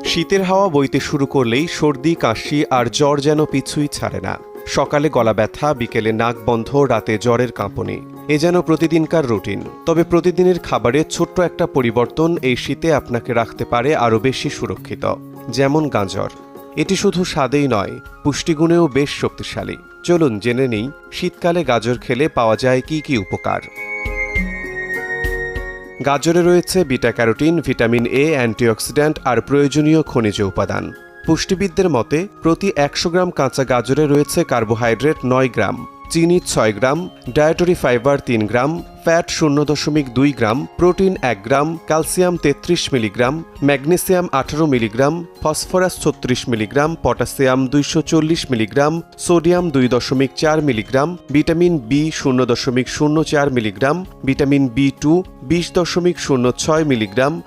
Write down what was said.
শীতের হাওয়া বইতে শুরু করলেই সর্দি, কাশি আর জ্বর যেন পিছুই ছাড়ে না। সকালে গলা ব্যথা, বিকেলে নাক বন্ধ, রাতে জ্বরের কাঁপুনি। এ যেন প্রতিদিনকার রুটিন। তবে প্রতিদিনের খাবারে ছোট্ট একটা পরিবর্তন এই শীতে আপনাকে রাখতে পারে আরও বেশি সুরক্ষিত। যেমন গাজর। এটি শুধু স্বাদেই নয়, পুষ্টিগুণেও বেশ শক্তিশালী। চলুন জেনে নিই শীতকালে গাজর খেলে পাওয়া যায় কি কি উপকার। গাজরে রয়েছে beta carotene, vitamin A, antioxidant আর প্রয়োজনীয় খনিজ উপাদান। পুষ্টিবিদদের মতে প্রতি ১০০ গ্রাম কাঁচা গাজরে রয়েছে কার্বোহাইড্রেট ৯ গ্রাম, চিনি ৬ gram, dietary fibre ৩ gram, fat ০.২ gram, protein ১ gram, calcium ৩৩ milligram, magnesium ১৮ milligram, phosphorus ৩৬ milligram, potassium ২৪০ milligram, sodium ২.৪ মিলিগ্রাম, ভিটামিন বি ০.০৪ মিলিগ্রাম, ভিটামিন বি2 ২০.০৬ মিলিগ্রাম,